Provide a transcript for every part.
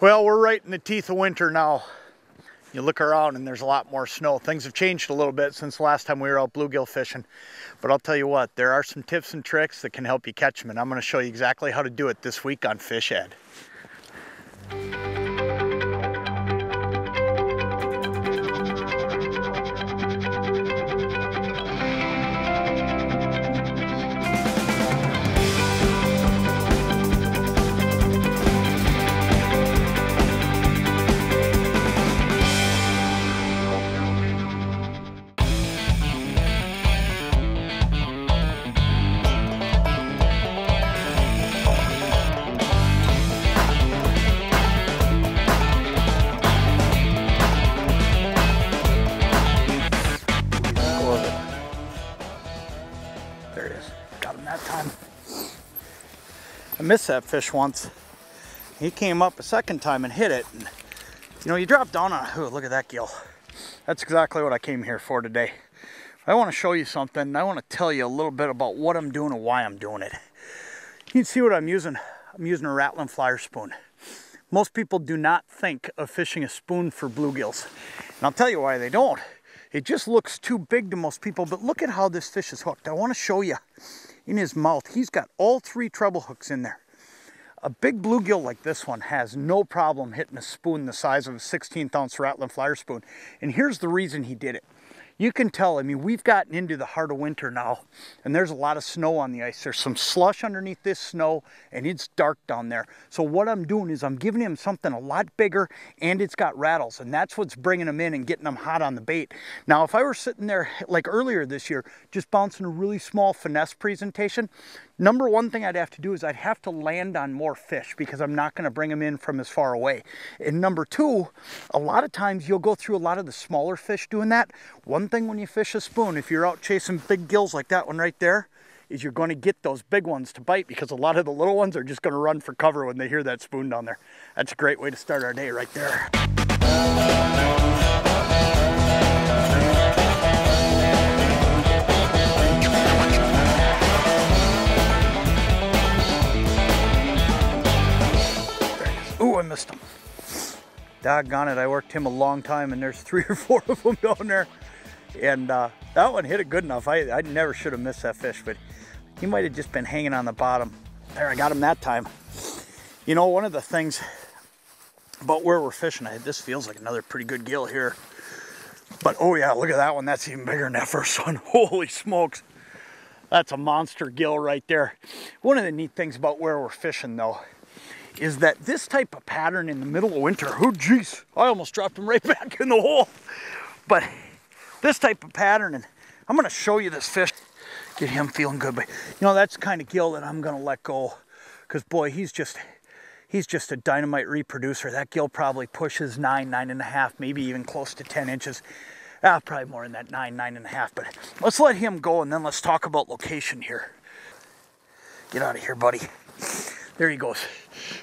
Well, we're right in the teeth of winter now. You look around and there's a lot more snow. Things have changed a little bit since the last time we were out bluegill fishing. But I'll tell you what, there are some tips and tricks that can help you catch them, and I'm going to show you exactly how to do it this week on Fish Ed. There it is. Got him that time. I missed that fish once. He came up a second time and hit it. And, you know, you drop down on it. Ooh, look at that gill. That's exactly what I came here for today. I want to show you something, and I want to tell you a little bit about what I'm doing and why I'm doing it. You can see what I'm using. I'm using a rattling flyer spoon. Most people do not think of fishing a spoon for bluegills. And I'll tell you why they don't. It just looks too big to most people, but look at how this fish is hooked. I want to show you in his mouth. He's got all 3 treble hooks in there. A big bluegill like this one has no problem hitting a spoon the size of a 16th ounce rattling flyer spoon. And here's the reason he did it. You can tell, I mean, we've gotten into the heart of winter now, and there's a lot of snow on the ice. There's some slush underneath this snow, and it's dark down there. So what I'm doing is I'm giving him something a lot bigger, and it's got rattles, and that's what's bringing him in and getting him hot on the bait. Now, if I were sitting there, like earlier this year, just bouncing a really small finesse presentation, number one thing I'd have to do is I'd have to land on more fish because I'm not going to bring them in from as far away. And number two, a lot of times you'll go through a lot of the smaller fish doing that. One thing when you fish a spoon, if you're out chasing big gills like that one right there, is you're going to get those big ones to bite because a lot of the little ones are just going to run for cover when they hear that spoon down there. That's a great way to start our day right there. Ooh, I missed him. Doggone it, I worked him a long time and there's 3 or 4 of them down there. And that one hit it good enough. I never should have missed that fish, but he might have just been hanging on the bottom. There, I got him that time. You know, one of the things about where we're fishing, this feels like another pretty good gill here. But oh yeah, look at that one. That's even bigger than that first one. Holy smokes. That's a monster gill right there. One of the neat things about where we're fishing though, is that this type of pattern in the middle of winter, oh geez, I almost dropped him right back in the hole. But this type of pattern, and I'm gonna show you this fish, get him feeling good, but you know, that's the kind of gill that I'm gonna let go, because boy, he's just a dynamite reproducer. That gill probably pushes 9, 9.5, maybe even close to 10 inches. Probably more than that, 9, 9.5, but let's let him go and then let's talk about location here. Get out of here, buddy. There he goes.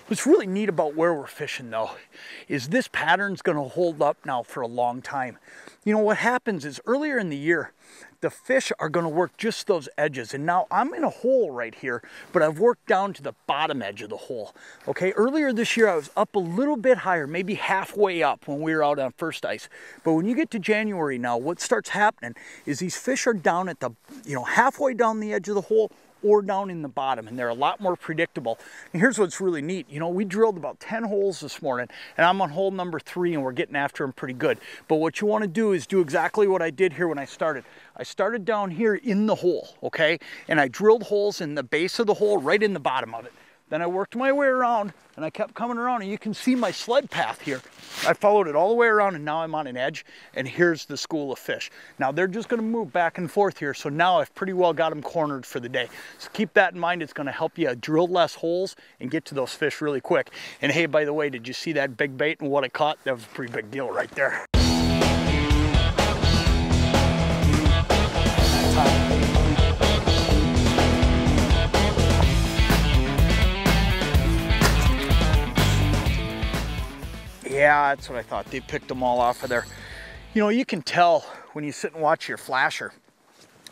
What's really neat about where we're fishing though, is this pattern's gonna hold up now for a long time. You know, what happens is earlier in the year, the fish are gonna work just those edges. And now I'm in a hole right here, but I've worked down to the bottom edge of the hole. Okay, earlier this year I was up a little bit higher, maybe halfway up when we were out on first ice. But when you get to January now, what starts happening is these fish are down at the, you know, halfway down the edge of the hole, or down in the bottom, and they're a lot more predictable. And here's what's really neat. You know, we drilled about 10 holes this morning, and I'm on hole number 3, and we're getting after them pretty good. But what you want to do is do exactly what I did here when I started. I started down here in the hole, okay? And I drilled holes in the base of the hole, right in the bottom of it. Then I worked my way around, and I kept coming around, and you can see my sled path here. I followed it all the way around, and now I'm on an edge, and here's the school of fish. Now, they're just gonna move back and forth here, so now I've pretty well got them cornered for the day. So keep that in mind. It's gonna help you drill less holes and get to those fish really quick. And hey, by the way, did you see that big bait and what it caught? That was a pretty big deal right there. Yeah, that's what I thought. They picked them all off of there. You know, you can tell when you sit and watch your flasher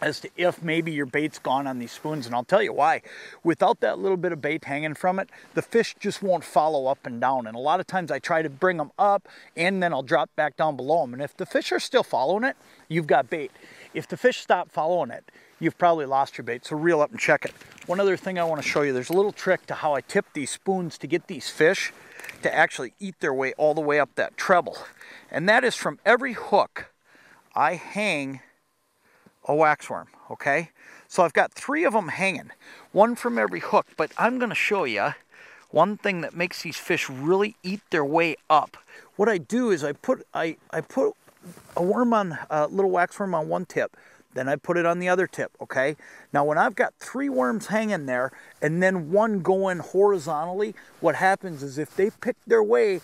as to if maybe your bait's gone on these spoons, and I'll tell you why. Without that little bit of bait hanging from it, the fish just won't follow up and down, and a lot of times I try to bring them up and then I'll drop back down below them, and if the fish are still following it, you've got bait. If the fish stop following it, you've probably lost your bait, so reel up and check it. One other thing I want to show you, there's a little trick to how I tip these spoons to get these fish to actually eat their way all the way up that treble, and that is from every hook I hang a waxworm, okay? So I've got 3 of them hanging, 1 from every hook, but I'm going to show you one thing that makes these fish really eat their way up. What I do is I put a worm on, a little waxworm on one tip, then I put it on the other tip, okay? Now when I've got 3 worms hanging there and then 1 going horizontally, what happens is if they pick their way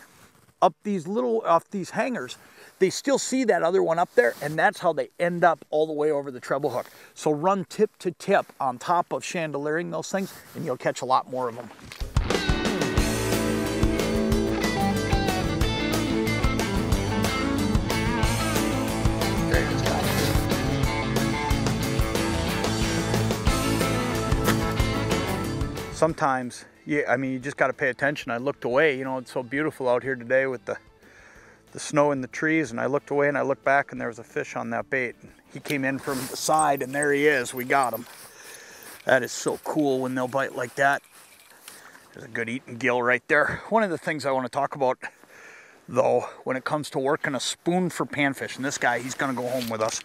up these off these hangers, they still see that other one up there, and that's how they end up all the way over the treble hook. So run tip to tip on top of chandeliering those things, and you'll catch a lot more of them. Sometimes, I mean, you just got to pay attention. I looked away, you know, it's so beautiful out here today with the snow in the trees, and I looked away and I looked back and there was a fish on that bait. And he came in from the side and there he is. We got him. That is so cool when they'll bite like that. There's a good eating gill right there. One of the things I want to talk about though, when it comes to working a spoon for panfish, and this guy, he's going to go home with us.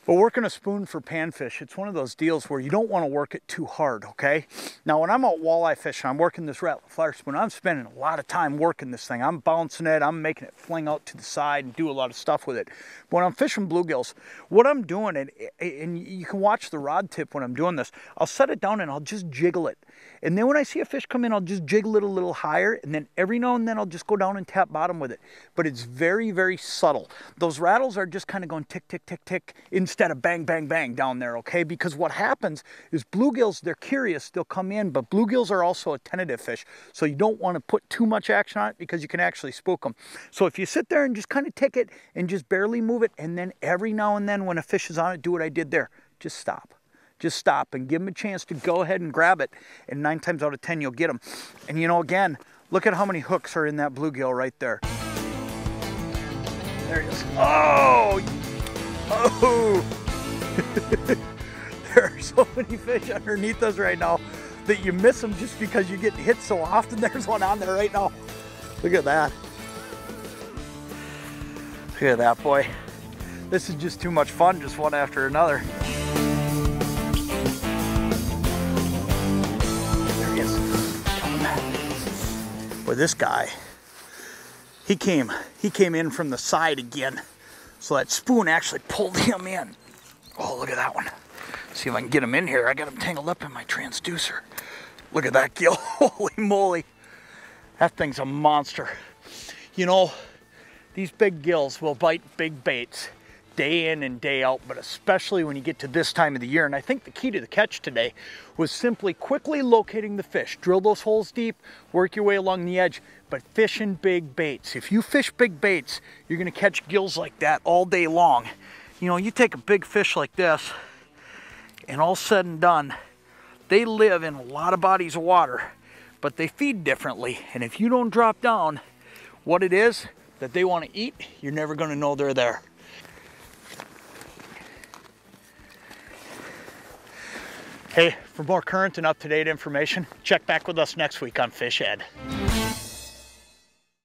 But working a spoon for panfish, it's one of those deals where you don't want to work it too hard, okay? Now, when I'm out walleye fishing, I'm working this rattler flyer spoon, I'm spending a lot of time working this thing. I'm bouncing it, I'm making it fling out to the side and do a lot of stuff with it. But when I'm fishing bluegills, what I'm doing, and you can watch the rod tip when I'm doing this, I'll set it down and I'll just jiggle it. And then when I see a fish come in, I'll just jiggle it a little higher, and then every now and then I'll just go down and tap bottom with it. But it's very, very subtle. Those rattles are just kind of going tick, tick, tick, tick, instead of bang, bang, bang down there, okay? Because what happens is bluegills, they're curious, they'll come in, but bluegills are also a tentative fish, so you don't want to put too much action on it because you can actually spook them. So if you sit there and just kind of tick it and just barely move it, and then every now and then when a fish is on it, do what I did there. Just stop. Just stop and give them a chance to go ahead and grab it, and 9 times out of 10 you'll get them. And you know, again, look at how many hooks are in that bluegill right there. There he is. Oh! Oh! There are so many fish underneath us right now that you miss them just because you get hit so often. There's one on there right now. Look at that. Look at that, boy. This is just too much fun, just one after another. Well, this guy, he came in from the side again, so that spoon actually pulled him in. Oh, look at that one. See if I can get him in here. I got him tangled up in my transducer. Look at that gill. Holy moly. That thing's a monster. You know, these big gills will bite big baits day in and day out, but especially when you get to this time of the year. And I think the key to the catch today was simply quickly locating the fish. Drill those holes deep, work your way along the edge, but fishing big baits. If you fish big baits, you're gonna catch gills like that all day long. You know, you take a big fish like this, and all said and done, they live in a lot of bodies of water, but they feed differently. And if you don't drop down what it is that they want to eat, you're never gonna know they're there. Hey, for more current and up-to-date information, check back with us next week on Fish Ed.